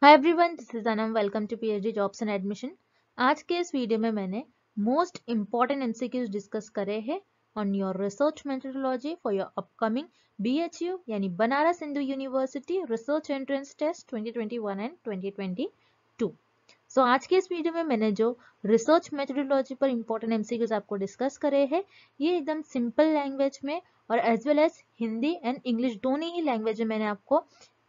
Hi everyone, this is Anam. Welcome to PhD jobs and admission. आज के इस video में मैंने मोस्ट इम्पॉर्टेंट एमसीक्यूज डिस्कस करे हैं on your research methodology for your upcoming BHU यानी Banaras Hindu university research entrance test 2021 and 2022। So आज के इस वीडियो में मैंने जो रिसर्च मेथोडोलॉजी पर इम्पोर्टेंट एमसीक्यूज आपको डिस्कस करे हैं, ये एकदम सिंपल लैंग्वेज में और as well as Hindi and English दोनों ही लैंग्वेज में मैंने आपको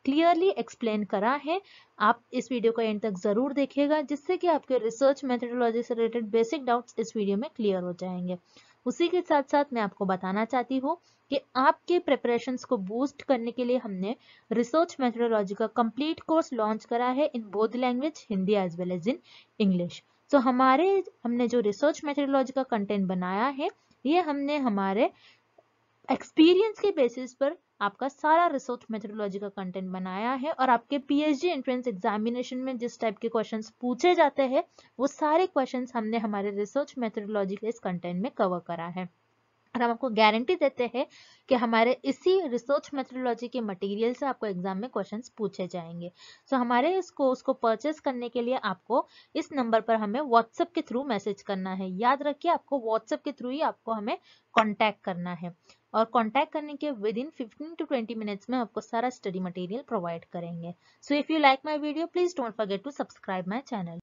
क्लियरली एक्सप्लेन करा है। आप इस वीडियो को एंड तक जरूर देखिएगा, जिससे कि आपके रिसर्च मेथोडोलॉजी से रिलेटेड बेसिक डाउट्स इस वीडियो में क्लियर हो जाएंगे। उसी के साथ साथ मैं आपको बताना चाहती हूँ कि आपके प्रिपरेशंस को बूस्ट करने के लिए हमने रिसर्च मेथोडोलॉजी का कंप्लीट कोर्स लॉन्च करा है in both language, Hindi as well as in English. So हमने जो रिसर्च मेथोडोलॉजी का कंटेंट बनाया है, ये हमने हमारे एक्सपीरियंस के बेसिस पर आपका सारा रिसर्च मेथोडोलॉजी का कंटेंट बनाया है, और आपके पीएचडी एंट्रेंस एग्जामिनेशन में जिस टाइप के क्वेश्चंस पूछे जाते हैं, वो सारे क्वेश्चंस हमने हमारे रिसर्च मेथोडोलॉजी के इस कंटेंट में कवर करा है। और हम आपको गारंटी देते हैं कि हमारे इसी रिसर्च मेथोडोलॉजी के मटेरियल से आपको एग्जाम में क्वेश्चंस पूछे जाएंगे। सो हमारे इस कोर्स को परचेस करने के लिए आपको इस नंबर पर हमें व्हाट्सएप के थ्रू मैसेज करना है। याद रखिए, आपको व्हाट्सएप के थ्रू ही आपको हमें कॉन्टैक्ट करना है, और कॉन्टैक्ट करने के विद इन 15 to 20 मिनट्स में आपको सारा स्टडी मटेरियल प्रोवाइड करेंगे। So if you like my video, please don't forget to subscribe my channel.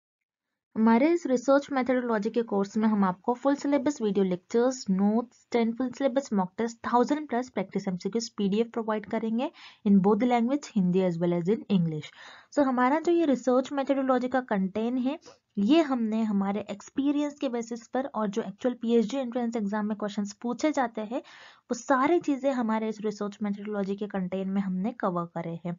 हमारे इस रिसर्च मेथोडोलॉजी के कोर्स में हम आपको full syllabus video lectures, notes, 10 full syllabus mock test, 1000 plus practice MCQs PDF provide करेंगे in both language, Hindi as well as in English. So हमारा जो ये रिसर्च मेथोडोलॉजी का कंटेंट है, ये हमने हमारे एक्सपीरियंस के बेसिस पर और जो एक्चुअल पीएचडी एंट्रेंस एग्जाम में क्वेश्चंस पूछे जाते हैं, वो सारी चीजें हमारे इस रिसर्च मेथोडोलॉजी के कंटेंट में हमने कवर करे हैं।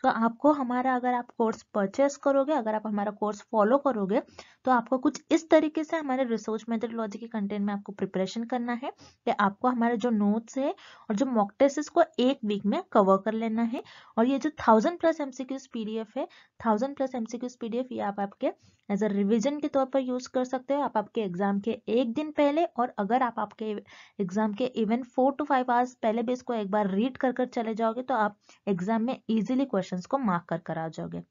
तो आपको हमारा, अगर आप कोर्स परचेस करोगे, अगर आप हमारा कोर्स फॉलो करोगे, तो आपको कुछ इस तरीके से हमारे रिसर्च मेथोडोलॉजी के कंटेंट में आपको प्रिपरेशन करना है कि आपको हमारे जो नोट्स है और जो मॉक टेस्ट इसको एक वीक में कवर कर लेना है। और ये जो 1000 प्लस एमसीक्यूज पीडीएफ है, 1000 प्लस एमसीक्यूज पीडीएफ, ये आप आपके एज अ रिविजन के तौर पर यूज कर सकते हो। आप आपके एग्जाम के एक दिन पहले, और अगर आप आपके एग्जाम के इवन 4 to 5 आवर्स पहले भी इसको एक बार रीड कर कर चले जाओगे, तो आप एग्जाम में इजीली क्वेश्चंस को मार्क कर कर आ जाओगे।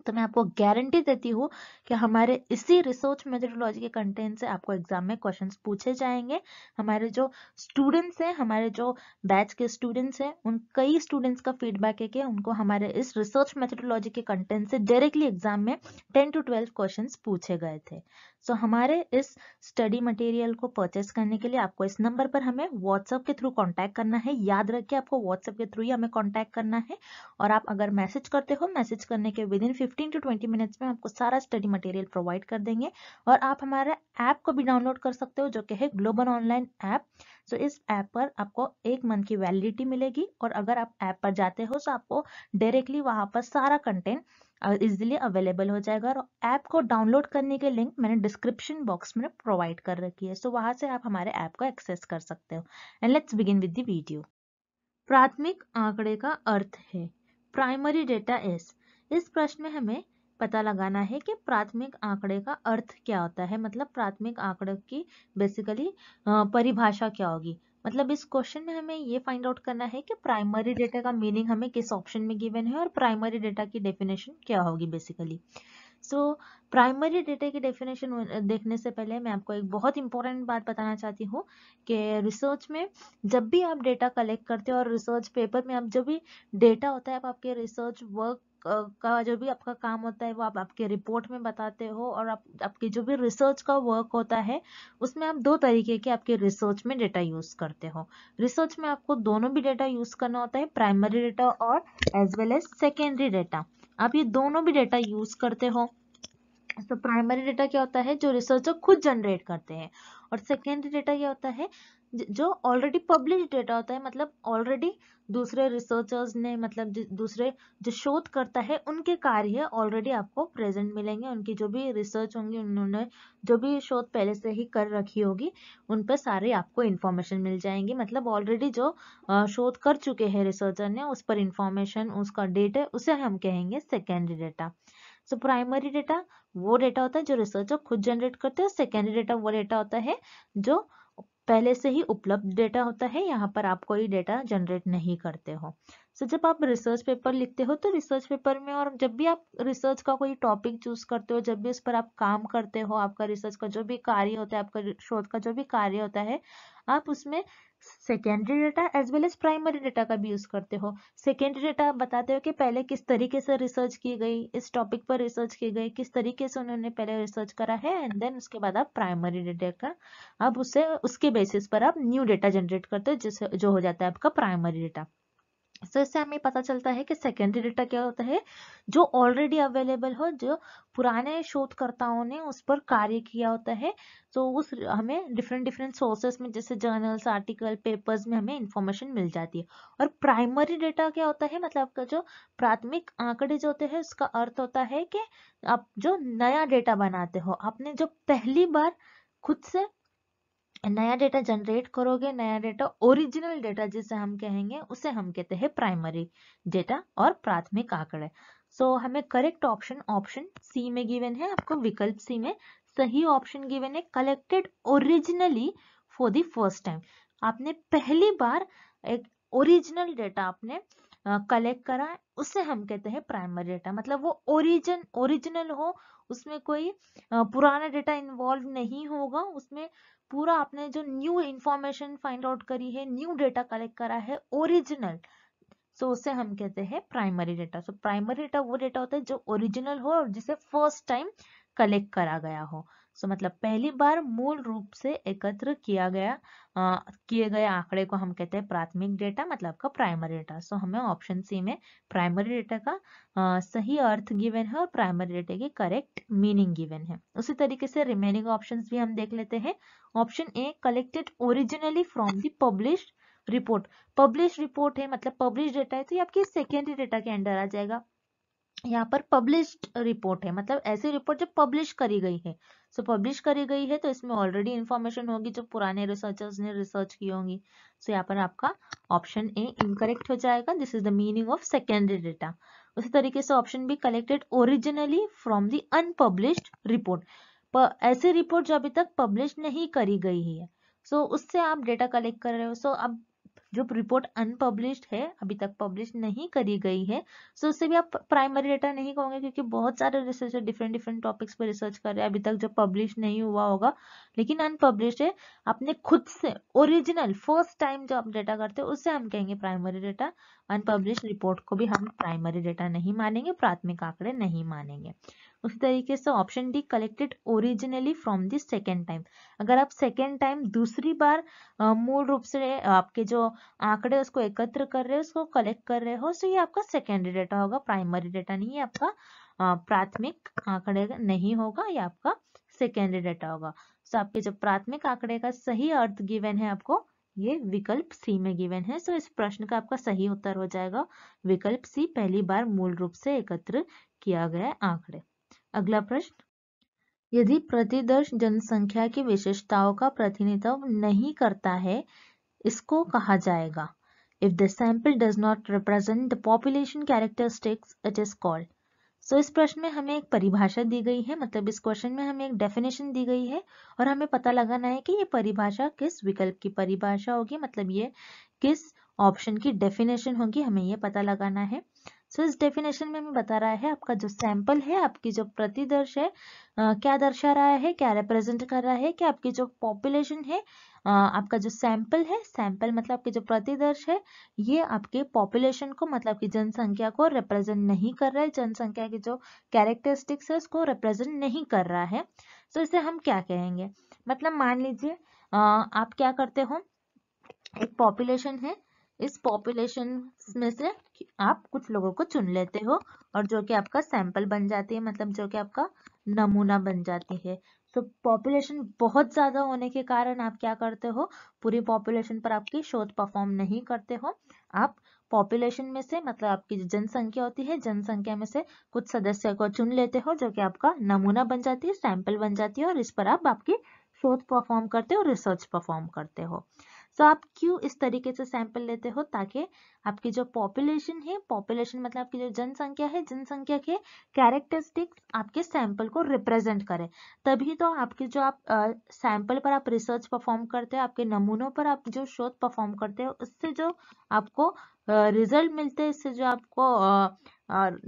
तो मैं आपको गारंटी देती हूँ कि हमारे इसी रिसर्च मेथोडोलॉजी के कंटेंट से आपको एग्जाम में क्वेश्चंस पूछे जाएंगे। हमारे जो स्टूडेंट्स हैं, हमारे जो बैच के स्टूडेंट्स हैं, उन कई स्टूडेंट्स का फीडबैक है कि उनको हमारे इस रिसर्च मेथोडोलॉजी के कंटेंट से डायरेक्टली एग्जाम में 10 to 12 क्वेश्चंस पूछे गए थे। सो हमारे इस स्टडी मटेरियल को परचेस करने के लिए आपको इस नंबर पर हमें व्हाट्सएप के थ्रू कॉन्टैक्ट करना है। याद रखिए, आपको व्हाट्सएप के थ्रू ही हमें कॉन्टैक्ट करना है। और आप अगर मैसेज करते हो, मैसेज करने के विद इन 15 to 20 मिनट्स में आपको सारा स्टडी मटेरियल प्रोवाइड कर देंगे। और आप हमारे ऐप को भी डाउनलोड कर सकते हो, जो कि है ग्लोबल ऑनलाइन ऐप। सो इस ऐप पर आपको 1 मंथ की वैलिडिटी मिलेगी, और अगर आप ऐप पर जाते हो तो आपको डायरेक्टली वहां पर सारा कंटेंट इजिली अवेलेबल हो जाएगा। और ऐप को डाउनलोड करने के लिंक मैंने डिस्क्रिप्शन बॉक्स में प्रोवाइड कर रखी है। सो वहां से आप हमारे ऐप को एक्सेस कर सकते हो। And let's begin with the video. प्राथमिक आंकड़े का अर्थ है प्राइमरी डेटा इस प्रश्न में हमें पता लगाना है कि प्राथमिक आंकड़े का अर्थ क्या होता है, मतलब प्राथमिक आंकड़े की बेसिकली परिभाषा क्या होगी। मतलब इस क्वेश्चन में हमें ये फाइंड आउट करना है कि प्राइमरी डेटा का मीनिंग हमें किस ऑप्शन में गिवन है, और प्राइमरी डेटा की डेफिनेशन क्या होगी बेसिकली। सो प्राइमरी डेटा की डेफिनेशन देखने से पहले मैं आपको एक बहुत इंपॉर्टेंट बात बताना चाहती हूँ कि रिसर्च में जब भी आप डेटा कलेक्ट करते हो, और रिसर्च पेपर में आप जो भी डेटा होता है, आप आपके रिसर्च वर्क का जो भी आपका काम होता है, वो आप आपके रिपोर्ट में बताते हो। और आप आपके जो भी रिसर्च का वर्क होता है, उसमें आप 2 तरीके के आपके रिसर्च में डेटा यूज करते हो। रिसर्च में आपको दोनों भी डेटा यूज करना होता है, प्राइमरी डेटा और as well as secondary data. आप ये दोनों भी डेटा यूज करते हो। तो प्राइमरी डेटा क्या होता है, जो रिसर्चर खुद जनरेट करते हैं। और सेकेंडरी डेटा क्या होता है, जो ऑलरेडी पब्लिश डेटा होता है, मतलब ऑलरेडी दूसरे रिसर्चर्स ने, मतलब दूसरे जो शोध करता है, उनके कार्य ऑलरेडी आपको प्रेजेंट मिलेंगे। उनकी जो भी रिसर्च होंगी, उन्होंने जो भी शोध पहले से ही कर रखी होगी, उन पर सारे आपको इंफॉर्मेशन मिल जाएंगी। मतलब ऑलरेडी जो शोध कर चुके हैं रिसर्चर ने, उस पर इंफॉर्मेशन, उसका डेटा, उसे हम कहेंगे secondary data. So primary data वो डेटा होता है जो रिसर्चर खुद जनरेट करते हैं। सेकेंडरी डेटा वो डेटा होता है जो पहले से ही उपलब्ध डेटा होता है, यहाँ पर आप कोई डेटा जनरेट नहीं करते हो। सो जब आप रिसर्च पेपर लिखते हो तो रिसर्च पेपर में, और जब भी आप रिसर्च का कोई टॉपिक चूज करते हो, जब भी उस पर आप काम करते हो, आपका रिसर्च का जो भी कार्य होता है, आपका शोध का जो भी कार्य होता है, आप उसमें secondary data as well as primary data का भी यूज करते हो। सेकेंडरी डेटा आप बताते हो कि पहले किस तरीके से रिसर्च की गई, इस टॉपिक पर रिसर्च की गई, किस तरीके से उन्होंने पहले रिसर्च करा है, एंड देन उसके बाद आप प्राइमरी डेटा का आप उसके बेसिस पर आप न्यू डेटा जनरेट करते हो, जिससे जो हो जाता है आपका प्राइमरी डेटा। तो इससे हमें पता चलता है कि सेकेंडरी डेटा क्या होता है, जो ऑलरेडी अवेलेबल हो, जो पुराने शोधकर्ताओं ने उस पर कार्य किया होता है। तो उस हमें डिफरेंट डिफरेंट सोर्सेस में, जैसे जर्नल्स, आर्टिकल, पेपर्स में हमें इंफॉर्मेशन मिल जाती है। और प्राइमरी डेटा क्या होता है, मतलब आपका जो प्राथमिक आंकड़े जो होते हैं, उसका अर्थ होता है कि आप जो नया डेटा बनाते हो, आपने जो पहली बार खुद से नया डेटा जनरेट करोगे, नया डेटा, ओरिजिनल डेटा जिसे हम कहेंगे, उसे हम कहते हैं प्राइमरी डेटा और प्राथमिक आंकड़े। सो हमें करेक्ट ऑप्शन सी में गिवन है, आपको विकल्प सी में सही ऑप्शन गिवन है, collected originally for the first time. आपने पहली बार एक ओरिजिनल डेटा आपने कलेक्ट करा है, उसे हम कहते हैं प्राइमरी डेटा। मतलब वो ओरिजिनल हो, उसमें कोई पुराना डेटा इन्वॉल्व नहीं होगा, उसमें पूरा आपने जो न्यू इंफॉर्मेशन फाइंड आउट करी है, न्यू डेटा कलेक्ट करा है, ओरिजिनल, सो उसे हम कहते हैं primary data. So primary data वो डेटा होता है जो ओरिजिनल हो और जिसे फर्स्ट टाइम कलेक्ट करा गया हो। सो मतलब पहली बार मूल रूप से एकत्र किए गए आंकड़े को हम कहते हैं प्राथमिक डेटा, मतलब का प्राइमरी डेटा। सो हमें ऑप्शन सी में प्राइमरी डेटा का सही अर्थ गिवन है और प्राइमरी डेटा की करेक्ट मीनिंग गिवन है। उसी तरीके से रिमेनिंग ऑप्शंस भी हम देख लेते हैं। Option A, collected originally from the published report. Publish report है, मतलब पब्लिश डेटा है, तो ये आपकी सेकेंडरी डेटा के अंडर आ जाएगा। यहाँ पर पब्लिश्ड रिपोर्ट है, मतलब ऐसी रिपोर्ट जो पब्लिश करी गई है। सो पब्लिश करी गई है तो इसमें ऑलरेडी इंफॉर्मेशन होगी जो पुराने रिसर्चर्स ने रिसर्च की होंगी। सो यहाँ पर आपका ऑप्शन ए इनकरेक्ट हो जाएगा। This is the meaning of secondary data. उसी तरीके से option B, collected originally from the unpublished report. ऐसी रिपोर्ट जो अभी तक पब्लिश नहीं करी गई है, सो उससे आप डेटा कलेक्ट कर रहे हो। सो अब जो रिपोर्ट अनपब्लिश्ड है, अभी तक पब्लिश नहीं करी गई है, सो उससे भी आप प्राइमरी डेटा नहीं कहोगे, क्योंकि बहुत सारे रिसर्चर डिफरेंट डिफरेंट टॉपिक्स पर रिसर्च कर रहे हैं, अभी तक जो पब्लिश नहीं हुआ होगा लेकिन अनपब्लिश्ड है, अपने खुद से ओरिजिनल फर्स्ट टाइम जो आप डेटा करते हो, उससे हम कहेंगे प्राइमरी डेटा। अनपब्लिश्ड रिपोर्ट को भी हम प्राइमरी डेटा नहीं मानेंगे, प्राथमिक आंकड़े नहीं मानेंगे। उसी तरीके से option D, collected originally from the second time. अगर आप सेकेंड टाइम दूसरी बार मूल रूप से आपके जो आंकड़े उसको एकत्र कर रहे हो, उसको कलेक्ट कर रहे हो, तो ये आपका सेकेंडरी डेटा होगा, प्राइमरी डेटा नहीं है, आपका प्राथमिक आंकड़े नहीं होगा, ये आपका सेकेंडरी डेटा होगा। तो आपके जो प्राथमिक आंकड़े का सही अर्थ गिवन है आपको, ये विकल्प सी में गिवन है। सो इस प्रश्न का आपका सही उत्तर हो जाएगा विकल्प सी, पहली बार मूल रूप से एकत्र किया गया आंकड़े। अगला प्रश्न, यदि प्रतिदर्श जनसंख्या की विशेषताओं का प्रतिनिधित्व नहीं करता है, इसको कहा जाएगा। If the sample does not represent the population characteristics, it is called. सो इस प्रश्न में हमें एक परिभाषा दी गई है, मतलब इस क्वेश्चन में हमें एक डेफिनेशन दी गई है और हमें पता लगाना है कि ये परिभाषा किस विकल्प की परिभाषा होगी, मतलब ये किस ऑप्शन की डेफिनेशन होगी, हमें ये पता लगाना है। सो इस डेफिनेशन में हमें बता रहा है आपका जो सैंपल है, आपकी जो प्रतिदर्श है, क्या दर्शा रहा है, क्या रिप्रेजेंट कर रहा है कि आपकी जो पॉपुलेशन है, आपका जो सैंपल है, सैंपल मतलब आपके जो प्रतिदर्श है, ये आपके पॉपुलेशन को, मतलब की जनसंख्या को रिप्रेजेंट नहीं कर रहा है, जनसंख्या की जो कैरेक्टरिस्टिक्स है उसको रिप्रेजेंट नहीं कर रहा है। तो इसे हम क्या कहेंगे, मतलब मान लीजिए आप क्या करते हो, एक पॉपुलेशन है, इस पॉपुलेशन में से आप कुछ लोगों को चुन लेते हो और जो कि आपका सैंपल बन जाती है, मतलब जो कि आपका नमूना बन जाती है। तो पॉपुलेशन बहुत ज्यादा होने के कारण आप क्या करते हो, पूरी पॉपुलेशन पर आपकी शोध परफॉर्म नहीं करते हो, आप पॉपुलेशन में से, मतलब आपकी जो जनसंख्या होती है, जनसंख्या में से कुछ सदस्य को चुन लेते हो जो कि आपका नमूना बन जाती है, सैंपल बन जाती है, और इस पर आप आपकी शोध परफॉर्म करते हो, रिसर्च परफॉर्म करते हो। तो आप क्यों इस तरीके से सैंपल लेते हो, ताकि आपकी जो पॉपुलेशन है, पॉपुलेशन मतलब आपकी जो जनसंख्या है, जनसंख्या के कैरेक्टरिस्टिक्स आपके सैंपल को रिप्रेजेंट करे। तभी तो आपके जो आप सैंपल पर आप रिसर्च परफॉर्म करते हो, आपके नमूनों पर आप जो शोध परफॉर्म करते हो, उससे जो आपको रिजल्ट मिलते हैं, इससे जो आपको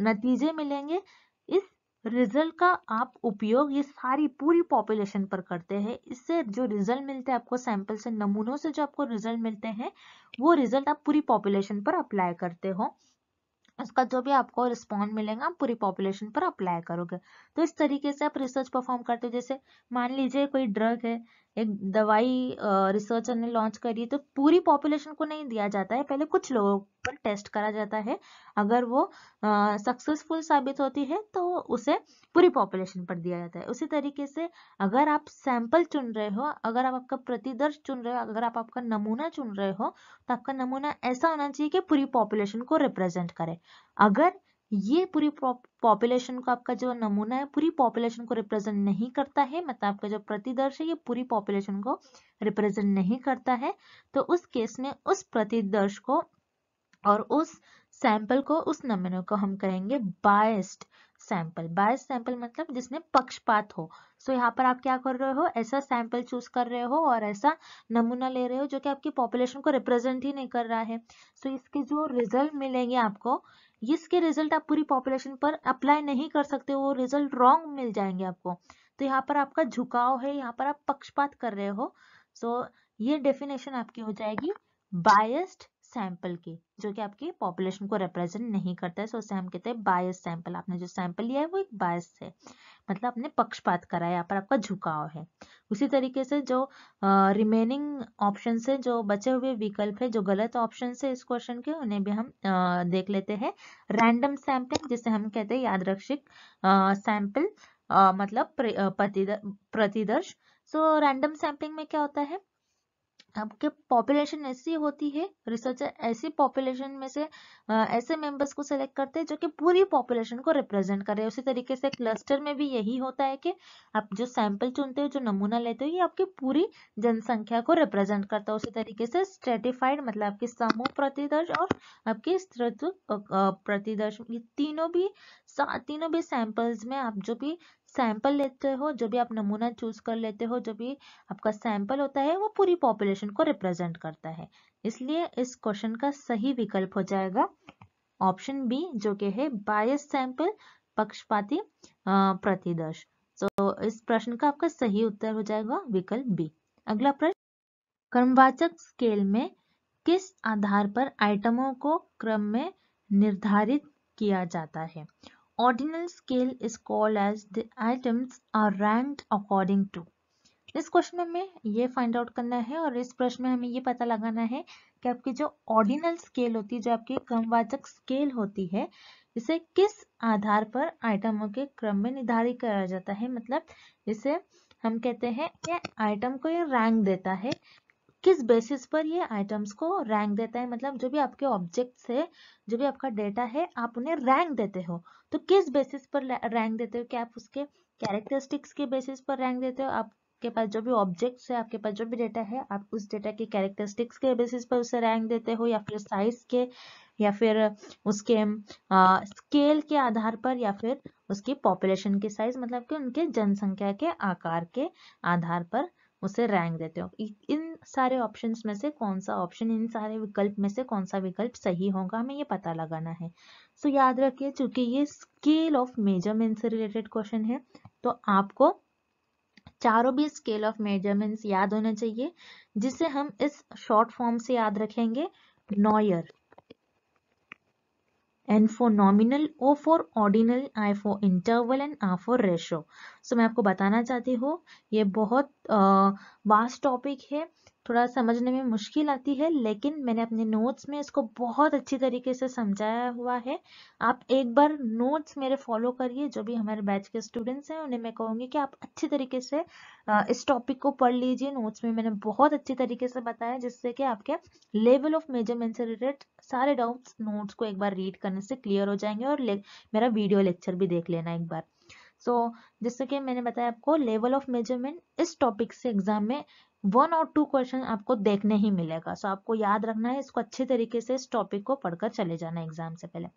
नतीजे मिलेंगे, इस रिजल्ट का आप उपयोग ये सारी पूरी पॉपुलेशन पर करते हैं। इससे जो रिजल्ट मिलते हैं आपको सैंपल से, नमूनों से जो आपको रिजल्ट मिलते हैं, वो रिजल्ट आप पूरी पॉपुलेशन पर अप्लाई करते हो। उसका जो भी आपको रिस्पॉन्ड मिलेगा आप पूरी पॉपुलेशन पर अप्लाई करोगे। तो इस तरीके से आप रिसर्च परफॉर्म करते हो। जैसे मान लीजिए कोई ड्रग है, एक दवाई रिसर्चर ने लॉन्च करी, तो पूरी पॉपुलेशन को नहीं दिया जाता है, पहले कुछ लोगों पर टेस्ट करा जाता है। अगर वो सक्सेसफुल साबित होती है तो उसे पूरी पॉपुलेशन पर दिया जाता है। उसी तरीके से अगर आप सैंपल चुन रहे हो, अगर आप आपका प्रतिदर्श चुन रहे हो, अगर आप आपका नमूना चुन रहे हो, तो आपका नमूना ऐसा होना चाहिए कि पूरी पॉपुलेशन को रिप्रेजेंट करे। अगर ये पूरी पॉपुलेशन को, आपका जो नमूना है पूरी पॉपुलेशन को रिप्रेजेंट नहीं करता है, मतलब आपका जो प्रतिदर्श है ये पूरी पॉपुलेशन को रिप्रेजेंट नहीं करता है, तो उस केस में उस प्रतिदर्श को और उस सैंपल को, उस नमूने को हम कहेंगे बायस्ड सैंपल। बायस्ड सैंपल मतलब जिसमें पक्षपात हो। सो यहाँ पर आप क्या कर रहे हो, ऐसा सैंपल चूज कर रहे हो और ऐसा नमूना ले रहे हो जो कि आपकी पॉपुलेशन को रिप्रेजेंट ही नहीं कर रहा है। सो इसके जो रिजल्ट मिलेंगे आपको, इसके रिजल्ट आप पूरी पॉपुलेशन पर अप्लाई नहीं कर सकते, वो रिजल्ट रॉन्ग मिल जाएंगे आपको। तो यहाँ पर आपका झुकाव है, यहाँ पर आप पक्षपात कर रहे हो। सो ये डेफिनेशन आपकी हो जाएगी बायस्ड सैंपल की, जो कि आपकी पॉपुलेशन को रिप्रेजेंट नहीं करता है। सो उसे हम कहते हैं बायस सैंपल। आपने जो सैंपल लिया है वो एक बायस है, मतलब आपने पक्षपात करा है, यहाँ पर आपका झुकाव है। उसी तरीके से जो रिमेनिंग ऑप्शन है, जो बचे हुए विकल्प है, जो गलत ऑप्शन है इस क्वेश्चन के, उन्हें भी हम देख लेते हैं। रैंडम सैंपलिंग, जिसे हम कहते हैं यादृच्छिक सैंपल, मतलब प्रतिदर्श। सो रैंडम सैंपलिंग में क्या होता है, आपके पॉपुलेशन ऐसी होती है, रिसर्चर ऐसी पॉपुलेशन में से ऐसे मेंबर्स को सिलेक्ट करते हैं जो कि पूरी पॉपुलेशन को रिप्रेजेंट करे। उसी तरीके से क्लस्टर में भी यही होता है कि आप जो सैंपल चुनते हो, जो नमूना लेते हो, ये आपकी पूरी जनसंख्या को रिप्रेजेंट करता है। उसी तरीके से स्ट्रेटिफाइड मतलब आपकी समूह प्रतिदर्श और आपकी स्तृत्व प्रतिदर्श, ये तीनों भी सैंपल्स में आप जो भी सैंपल लेते हो, जो भी आप नमूना चूज कर लेते हो, जो भी आपका सैंपल होता है, वो पूरी पॉपुलेशन को रिप्रेजेंट करता है। इसलिए इस क्वेश्चन का सही विकल्प हो जाएगा ऑप्शन बी, जो कि है बायस सैंपल, पक्षपाती प्रतिदर्श। तो इस प्रश्न का आपका सही उत्तर हो जाएगा विकल्प बी। अगला प्रश्न, क्रमवाचक स्केल में किस आधार पर आइटमों को क्रम में निर्धारित किया जाता है? Ordinal scale is called as the items are ranked according to। इस क्वेश्चन में हमें ये फाइंड आउट करना है और इस प्रश्न में हमें ये पता लगाना है कि आपकी जो ऑर्डिनल स्केल होती है, जो आपकी क्रमवाचक स्केल होती है, इसे किस आधार पर आइटमों के क्रम में निर्धारित किया जाता है। मतलब इसे हम कहते हैं कि आइटम को ये रैंक देता है, किस बेसिस पर ये आइटम्स को रैंक देता है। मतलब जो भी आपके ऑब्जेक्ट्स है, जो भी आपका डेटा है, आप उन्हें रैंक देते हो, तो किस बेसिस पर रैंक देते हो? क्या आप उसके कैरेक्टरिस्टिक्स के बेसिस पर रैंक देते हो? आपके पास जो भी ऑब्जेक्ट्स है, आपके पास जो भी डेटा है, आप उस डेटा के कैरेक्टरिस्टिक्स के बेसिस पर उसे रैंक देते हो, या फिर साइज के, या फिर उसके स्केल के आधार पर, या फिर उसकी पॉपुलेशन के साइज, मतलब कि उनके जनसंख्या के आकार के आधार पर उसे रैंक देते हो। इन सारे ऑप्शंस में से कौन सा ऑप्शन, इन सारे विकल्प में से कौन सा विकल्प सही होगा, हमें ये पता लगाना है। सो याद रखिए, चूंकि ये स्केल ऑफ मेजरमेंट से रिलेटेड क्वेश्चन है, तो आपको चारों भी स्केल ऑफ मेजरमेंट्स याद होने चाहिए, जिसे हम इस शॉर्ट फॉर्म से याद रखेंगे, noir, N for nominal, O for ordinal, I for interval and R for ratio। सो मैं आपको बताना चाहती हूँ, ये बहुत वास्ट टॉपिक है, थोड़ा समझने में मुश्किल आती है, लेकिन मैंने अपने नोट्स में इसको बहुत अच्छी तरीके से समझाया हुआ है। आप एक बार नोट्स मेरे फॉलो करिए, जो भी हमारे बैच के स्टूडेंट्स हैं उन्हें मैं कहूँगी कि आप अच्छी तरीके से इस टॉपिक को पढ़ लीजिए। नोट्स में मैंने बहुत अच्छी तरीके से बताया, जिससे कि आपके लेवल ऑफ मेजरमेंट से रिलेटेड सारे डाउट्स नोट्स को एक बार रीड करने से क्लियर हो जाएंगे, और मेरा वीडियो लेक्चर भी देख लेना एक बार। सो जैसे कि मैंने बताया आपको, लेवल ऑफ मेजरमेंट इस टॉपिक से एग्जाम में 1 और 2 क्वेश्चन आपको देखने ही मिलेगा। सो आपको याद रखना है, इसको अच्छे तरीके से इस टॉपिक को पढ़कर चले जाना एग्जाम से पहले।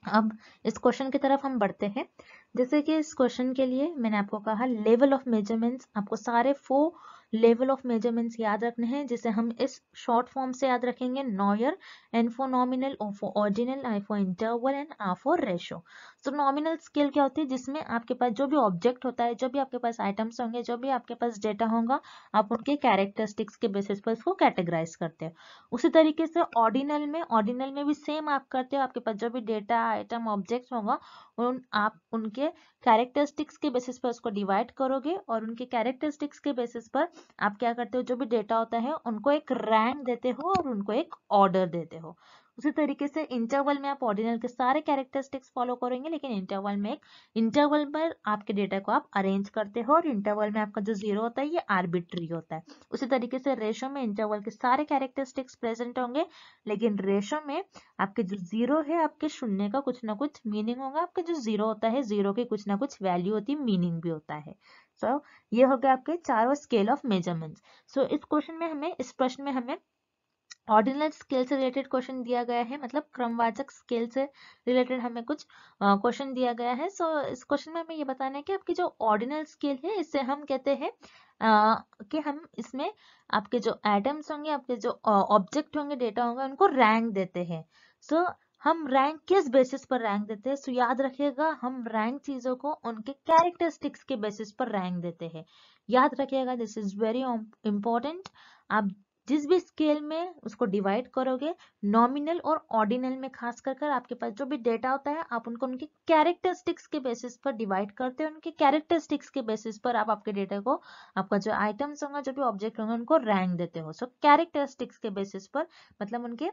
अब इस क्वेश्चन की तरफ हम बढ़ते हैं। जैसे कि इस क्वेश्चन के लिए मैंने आपको कहा, लेवल ऑफ मेजरमेंट्स, आपको सारे 4 लेवल ऑफ मेजरमेंट्स याद रखने हैं, जिसे हम इस शॉर्ट फॉर्म से याद रखेंगे, noir, N for nominal, O for ordinal, I for interval and R for ratio. तो नॉमिनल स्केल क्या होती है, जिसमें आपके पास जो भी ऑब्जेक्ट होता है, जो भी आपके पास आइटम्स होंगे, जो भी आपके पास डेटा होगा, आप उनके कैरेक्टरिस्टिक्स के बेसिस पर इसको कैटेगराइज करते हैं। उसी तरीके से ऑर्डिनल में भी सेम आप करते हो, आपके पास जो भी डेटा आइटम ऑब्जेक्ट होगा आप उनके कैरेक्टरिस्टिक्स के बेसिस पर उसको डिवाइड करोगे, और उनके कैरेक्टरिस्टिक्स के बेसिस पर आप क्या करते हो, जो भी डेटा होता है उनको एक रैंक देते हो और उनको एक ऑर्डर देते हो। उसी तरीके से इंटरवल में आप ऑर्डिनल के सारे कैरेक्टरिस्टिक्स फॉलो करेंगे, लेकिन इंटरवल पर आपके डेटा को आप अरेंज करते हो, और इंटरवल में आपका जो जीरो होता है ये आर्बिट्री होता है। उसी तरीके से रेशो में इंटरवल के सारे कैरेक्टरिस्टिक्स प्रेजेंट होंगे, लेकिन रेशो में आपके जो जीरो है, आपके शून्य का कुछ ना कुछ मीनिंग होगा, आपके जो जीरो होता है जीरो की कुछ ना कुछ वैल्यू होती है, मीनिंग भी होता है। सो ये हो गया आपके चारों स्केल ऑफ मेजरमेंट्स। सो इस प्रश्न में हमें ऑर्डिनल स्केल से रिलेटेड क्वेश्चन दिया गया है, मतलब क्रमवाचक स्केल से रिलेटेड हमें कुछ क्वेश्चन दिया गया है। सो इस क्वेश्चन में हमें ये बताना है कि आपकी जो ऑर्डिनल स्केल है, इससे हम कहते हैं कि हम इसमें आपके जो एटम्स होंगे, आपके जो ऑब्जेक्ट होंगे, डेटा होंगे, उनको रैंक देते हैं। सो हम रैंक किस बेसिस पर रैंक देते हैं? सो याद रखिएगा, हम रैंक चीजों को उनके कैरेक्टरिस्टिक्स के बेसिस पर रैंक देते हैं। याद रखिएगा, दिस इज वेरी इंपॉर्टेंट। आप जिस भी स्केल में उसको डिवाइड करोगे, नॉमिनल और ऑर्डिनल में खास कर आपके पास जो भी डेटा होता है, आप उनको उनके कैरेक्टरिस्टिक्स के बेसिस पर डिवाइड करते हो। उनके कैरेक्टरिस्टिक्स के बेसिस पर आप आपके डेटा को, आपका जो आइटम्स होंगे, जो भी ऑब्जेक्ट होंगे, उनको रैंक देते हो। सो कैरेक्टरिस्टिक्स के बेसिस पर मतलब उनके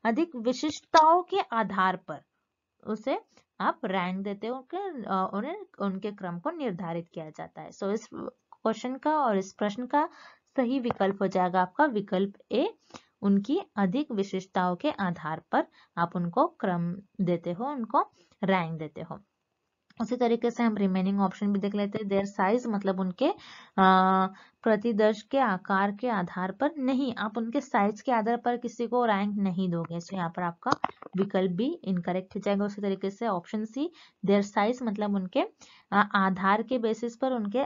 अधिक विशिष्टताओं के आधार पर उसे आप रैंक देते हो, उन्हें उनके क्रम को निर्धारित किया जाता है। सो इस क्वेश्चन का और इस प्रश्न का सही विकल्प हो जाएगा आपका विकल्प ए, उनकी अधिक विशेषताओं के आधार पर आप उनको क्रम देते हो, उनको रैंक देते हो। उसी तरीके से हम रिमेनिंग ऑप्शन भी देख लेते हैं। देयर साइज मतलब उनके प्रतिदर्श के आकार के आधार पर नहीं, आप उनके साइज के आधार पर किसी को रैंक नहीं दोगे। तो यहाँ पर आपका विकल्प भी इनकरेक्ट हो जाएगा। उसी तरीके से ऑप्शन सी, देयर साइज मतलब उनके आधार के बेसिस पर, उनके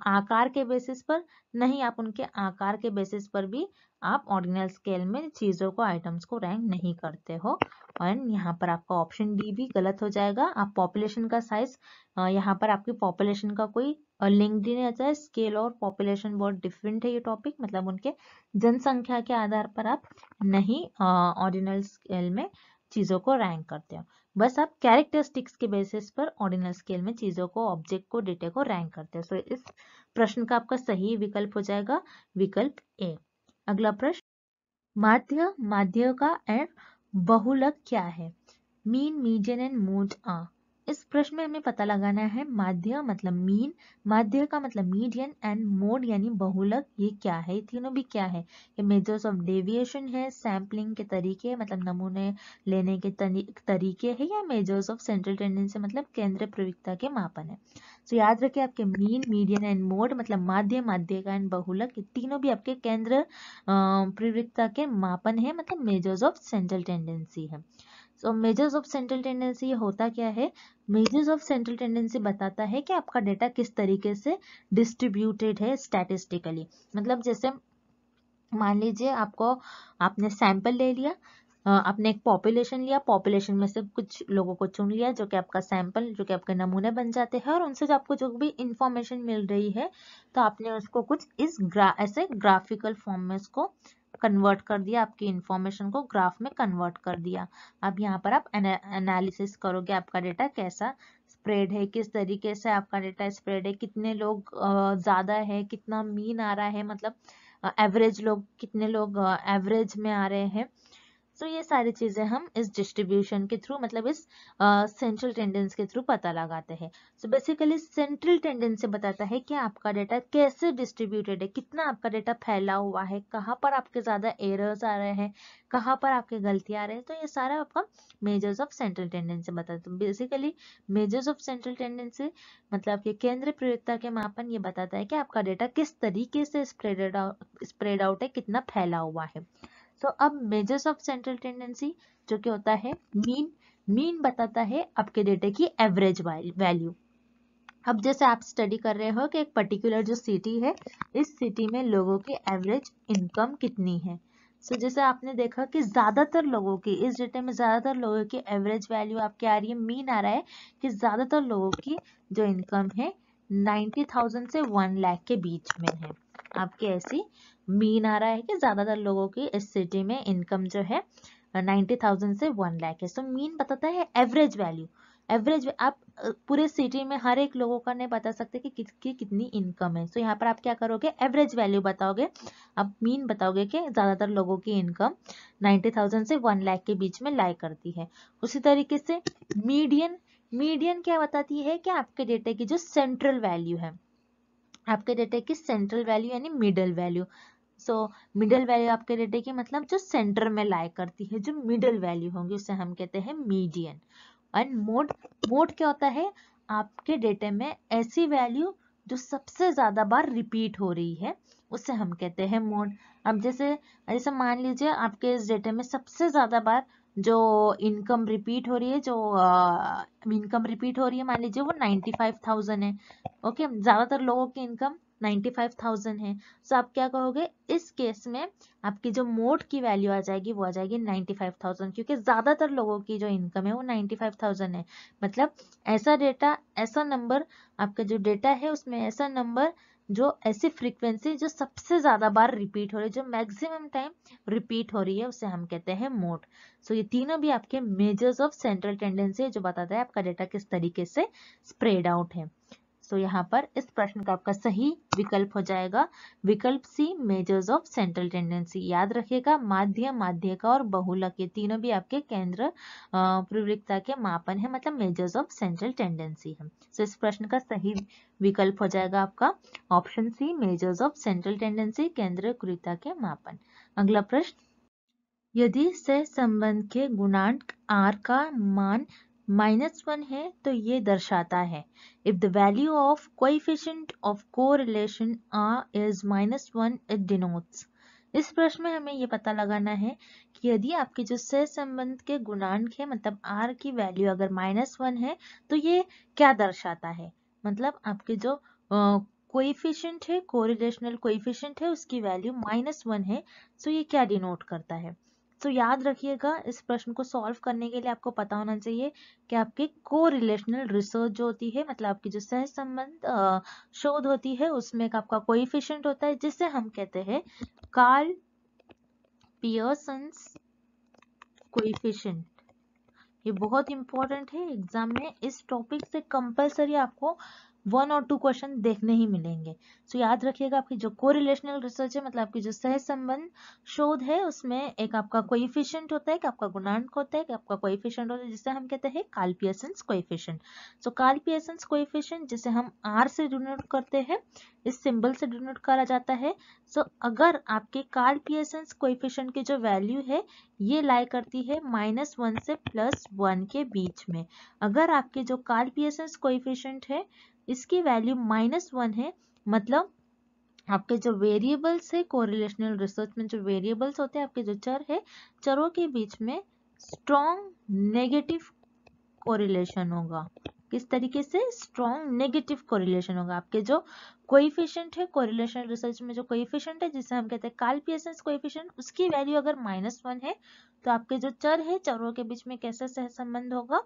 आकार के बेसिस पर नहीं, आप उनके आकार के बेसिस पर भी आप ऑर्डिनल स्केल में चीजों को, आइटम्स को रैंक नहीं करते हो। और यहाँ पर आपका ऑप्शन डी भी गलत हो जाएगा। आप पॉपुलेशन का साइज, यहाँ पर आपकी पॉपुलेशन का कोई लिंक ही नहीं आता है। स्केल और पॉपुलेशन बहुत डिफरेंट है ये टॉपिक, मतलब उनके जनसंख्या के आधार पर आप नहीं ऑर्डिनल स्केल में चीजों को रैंक करते हो। बस आप कैरेक्टरिस्टिक्स के बेसिस पर ऑर्डिनल स्केल में चीजों को, ऑब्जेक्ट को, डेटा को रैंक करते हो। सो इस प्रश्न का आपका सही विकल्प हो जाएगा विकल्प ए। अगला प्रश्न, माध्य का एंड बहुलक क्या है? मीन, मीडियन एंड मोड आ। इस प्रश्न में हमें पता लगाना है माध्य मतलब मीन, माध्य का मतलब मीडियन, एंड मोड यानी बहुलक, ये क्या है? ये तीनों भी क्या है? ये मेजर्स ऑफ डेविएशन है, सैम्पलिंग के तरीके मतलब नमूने लेने के तरीके है, या मेजर्स ऑफ सेंट्रल टेंडेंसी मतलब केंद्र प्रवृत्ता के मापन है। तो याद रखिए, आपके मीन, मीडियन एंड मोड मतलब माध्य, माध्यिका एंड बहुलक, ये तीनों भी आपके केंद्र प्रवृत्ता के मापन है, मतलब मेजर्स ऑफ सेंट्रल टेंडेंसी है। सो मेजर्स ऑफ सेंट्रल टेंडेंसी होता क्या है? मेजर्स ऑफ सेंट्रल टेंडेंसी बताता है कि आपका डेटा किस तरीके से डिस्ट्रीब्यूटेड है स्टैटिस्टिकली। मतलब जैसे मान लीजिए आपने सैंपल ले लिया, आपने एक पॉपुलेशन लिया, पॉपुलेशन में से कुछ लोगों को चुन लिया जो कि आपका सैंपल, जो कि आपके नमूने बन जाते हैं, और उनसे जो आपको जो भी इंफॉर्मेशन मिल रही है, तो आपने उसको कुछ इस ऐसे ग्राफिकल फॉर्म में उसको कन्वर्ट कर दिया, आपकी इंफॉर्मेशन को ग्राफ में कन्वर्ट कर दिया। अब यहाँ पर आप एनालिसिस करोगे, आपका डेटा कैसा स्प्रेड है, किस तरीके से आपका डेटा स्प्रेड है, कितने लोग ज्यादा है, कितना मीन आ रहा है, मतलब एवरेज लोग, कितने लोग एवरेज में आ रहे हैं। तो ये सारी चीजें हम इस डिस्ट्रीब्यूशन के थ्रू, मतलब इस सेंट्रल टेंडेंसी के थ्रू पता लगाते हैं। सो बेसिकली सेंट्रल टेंडेंसी बताता है कि आपका डेटा कैसे डिस्ट्रीब्यूटेड है, कितना आपका डेटा फैला हुआ है, कहाँ पर आपके ज्यादा एरर्स आ रहे हैं, कहाँ पर आपके गलतियां आ रहे हैं। तो ये सारा आपका मेजर्स ऑफ सेंट्रल टेंडेंसी बताता है। Basically measures of central tendency मतलब कि केंद्र प्रवृत्ता के मापन, ये बताता है कि आपका डेटा किस तरीके से स्प्रेड आउट है, कितना फैला हुआ है। तो अब मेजर्स ऑफ सेंट्रल टेंडेंसी जो कि होता है मीन, मीन बताता है आपके डेटा की एवरेज वैल्यू। अब जैसे आप स्टडी कर रहे हो कि एक पर्टिकुलर जो सिटी है, इस सिटी में लोगों की एवरेज इनकम कितनी है। सो जैसे आपने देखा कि ज्यादातर लोगों की, इस डेटा में ज्यादातर लोगों की एवरेज वैल्यू आपके आ रही है, मीन आ रहा है कि ज्यादातर लोगों की जो इनकम है 90,000 से 1 लाख के बीच में है। आपके ऐसी मीन आ रहा है कि ज्यादातर लोगों की इस सिटी में इनकम जो है 90,000 से 1 लाख है। सो मीन बताता है एवरेज वैल्यू। एवरेज आप पूरे सिटी में हर एक लोगों का नहीं बता सकते कि किसकी कितनी इनकम है। सो यहाँ पर आप क्या करोगे, एवरेज वैल्यू बताओगे, आप मीन बताओगे कि ज्यादातर लोगों की इनकम 90,000 से 1 लाख के बीच में लाई करती है। उसी तरीके से मीडियन, मीडियन क्या बताती है कि आपके डेटा की जो सेंट्रल वैल्यू है, आपके डेटा की सेंट्रल वैल्यू यानी middle value. So middle value आपके डेटा की मतलब जो सेंटर में लाई करती है, जो मिडल वैल्यू होंगी उसे हम कहते हैं मीडियन। एंड मोड, मोड क्या होता है, आपके डेटे में ऐसी वैल्यू जो सबसे ज्यादा बार रिपीट हो रही है उसे हम कहते हैं मोड। अब जैसे जैसे मान लीजिए आपके इस डेटे में सबसे ज्यादा बार जो इनकम रिपीट हो रही है, जो इनकम रिपीट हो रही है, मान लीजिए वो 95,000 है। ओके, ज्यादातर लोगों की इनकम 95,000 है। सो आप क्या कहोगे, इस केस में आपकी जो मोड की वैल्यू आ जाएगी वो आ जाएगी 95,000, क्योंकि ज्यादातर लोगों की जो इनकम है वो 95,000 है। मतलब ऐसा डेटा, ऐसा नंबर, आपका जो डेटा है उसमें ऐसा नंबर जो ऐसी फ्रीक्वेंसी जो सबसे ज्यादा बार रिपीट हो रही है, जो मैक्सिमम टाइम रिपीट हो रही है, उसे हम कहते हैं मोड। सो ये तीनों भी आपके मेजर्स ऑफ सेंट्रल टेंडेंसी है, जो बताता है आपका डेटा किस तरीके से स्प्रेड आउट है। सो यहाँ पर इस प्रश्न का आपका सही विकल्प हो जाएगा विकल्प सी, मेजर्स ऑफ सेंट्रल टेंडेंसी। याद रखिएगा, माध्य, माध्यिका और बहुलक ये तीनों भी आपके केंद्र प्रवृत्ता के मापन है, मतलब मेजर्स ऑफ सेंट्रल टेंडेंसी है। सो इस प्रश्न का सही विकल्प हो जाएगा आपका option C, measures of central tendency, केंद्र प्रवृत्ता के मापन। अगला प्रश्न, यदि सहसंबंध के गुणांक r का मान -1 है तो ये दर्शाता है। If the value of coefficient of correlation r is -1 it denotes. इस प्रश्न में हमें ये पता लगाना है कि यदि आपके जो सहसंबंध के गुणांक है, मतलब r की वैल्यू अगर -1 है तो ये क्या दर्शाता है। मतलब आपके जो कोएफिशिएंट है, कोरिलेशनल कोएफिशिएंट है, उसकी वैल्यू -1 है। सो ये क्या डिनोट करता है। तो याद रखिएगा, इस प्रश्न को सॉल्व करने के लिए आपको पता होना चाहिए कि आपकी को रिलेशनल रिसर्च जो होती है, मतलब आपकी जो सहसंबंध शोध होती है, उसमें एक आपका कोएफिशिएंट होता है जिसे हम कहते हैं कार्ल पियर्सन्स कोएफिशिएंट। ये बहुत इंपॉर्टेंट है, एग्जाम में इस टॉपिक से कंपलसरी आपको 1 और 2 क्वेश्चन देखने ही मिलेंगे। सो याद रखिएगा, आपकी जो कोरिलेशनल रिसर्च है, मतलब आपकी जो सहसंबंध शोध है, उसमें एक आपका कोएफिशिएंट होता है, एक आपका गुणांक होता है, एक आपका कोएफिशिएंट होता है, जिसे हम कहते हैं कार्ल पियर्सन्स कोएफिशिएंट। सो कार्ल पियर्सन्स कोएफिशिएंट जिसे हम r से डिनोट करते हैं, इस सिंबल से डिनोट करा जाता है। सो अगर आपके कार्ल पियर्सन्स कोएफिशिएंट की जो वैल्यू है ये लाई करती है -1 से +1 के बीच में, अगर आपके जो कार्ल पियर्सन्स कोएफिशिएंट है इसकी वैल्यू -1 है, मतलब आपके जो वेरिएबल्स है, कोरिलेशनल रिसर्च में जो वेरिएबल्स होते हैं, आपके जो चर है, चरों के बीच में स्ट्रॉन्ग नेगेटिव कोरिलेशन होगा। किस तरीके से, स्ट्रॉन्ग नेगेटिव कोरिलेशन होगा। आपके जो कोएफिशिएंट है, कोरिलेशन रिसर्च में जो कोएफिशिएंट है जिसे हम कहते हैं कार्ल पियर्सन्स कोएफिशिएंट, उसकी वैल्यू अगर -1 है तो आपके जो चर है, चरों के बीच में कैसा सहसंबंध होगा,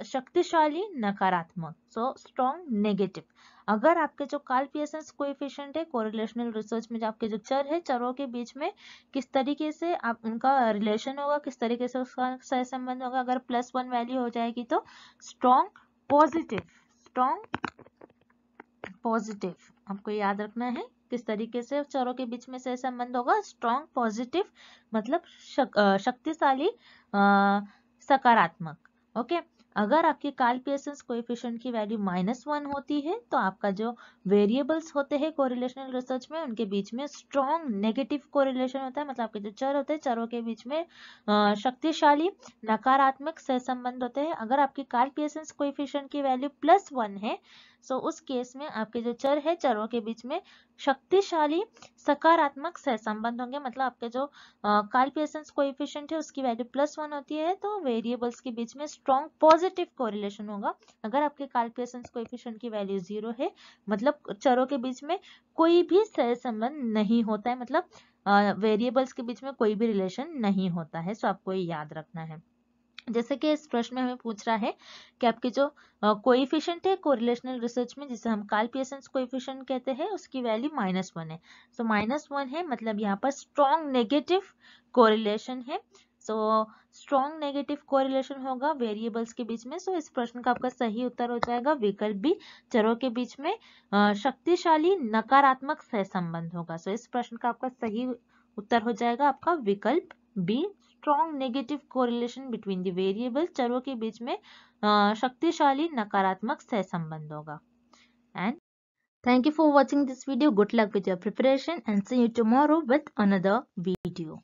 शक्तिशाली नकारात्मक, सो स्ट्रॉन्ग नेगेटिव। अगर आपके जो कार्ल पियर्सन्स कोएफिशिएंट है, कोरिलेशनल रिसर्च में जो आपके जो चर है, चरों के बीच में किस तरीके से आप उनका रिलेशन होगा, किस तरीके से उसका सहसंबंध होगा, अगर +1 वैल्यू हो जाएगी तो स्ट्रॉन्ग पॉजिटिव, स्ट्रॉन्ग पॉजिटिव। आपको याद रखना है किस तरीके से चरों के बीच में सहसंबंध होगा, स्ट्रॉन्ग पॉजिटिव, मतलब शक्तिशाली सकारात्मक। ओके, अगर आपके कार्ल पियर्सन्स कोएफिशिएंट की वैल्यू -1 होती है तो आपका जो वेरिएबल्स होते हैं कोरिलेशनल रिसर्च में, उनके बीच में स्ट्रॉन्ग नेगेटिव कोरिलेशन होता है, मतलब आपके जो चर होते हैं, चरों के बीच में शक्तिशाली नकारात्मक सहसंबंध होते हैं। अगर आपकी कार्ल पियर्सन्स कोएफिशिएंट की वैल्यू +1 है सो उस केस में आपके जो चर है, चरों के बीच में शक्तिशाली सकारात्मक सहसंबंध होंगे। मतलब आपके जो कार्ल पियर्सन्स कोएफिशिएंट है उसकी वैल्यू +1 होती है, तो वेरिएबल्स के बीच में स्ट्रॉन्ग पॉजिटिव कोरिलेशन होगा। अगर आपके कार्ल पियर्सन्स कोएफिशिएंट की वैल्यू 0 है, मतलब चरों के बीच में कोई भी सहसंबंध नहीं होता है, मतलब वेरिएबल्स के बीच में कोई भी रिलेशन नहीं होता है। सो आपको ये याद रखना है। जैसे कि इस प्रश्न में हमें पूछ रहा है कि आपके जो कोएफिशिएंट है कोरिलेशनल रिसर्च में, जिसे हम कार्ल पियर्सन्स कोएफिशिएंट कहते हैं, उसकी वैल्यू -1 है। सो -1 है, मतलब यहाँ पर स्ट्रॉन्ग नेगेटिव कोरिलेशन है। सो स्ट्रॉन्ग नेगेटिव कोरिलेशन होगा वेरिएबल्स के बीच में। सो इस प्रश्न का आपका सही उत्तर हो जाएगा विकल्प बी, चरों के बीच में शक्तिशाली नकारात्मक सहसंबंध होगा। सो इस प्रश्न का आपका सही उत्तर हो जाएगा आपका विकल्प बी, strong negative correlation between the variable, चरों के बीच में शक्तिशाली नकारात्मक सहसंबंध होगा। And thank you for watching this video. Good luck with your preparation and see you tomorrow with another video.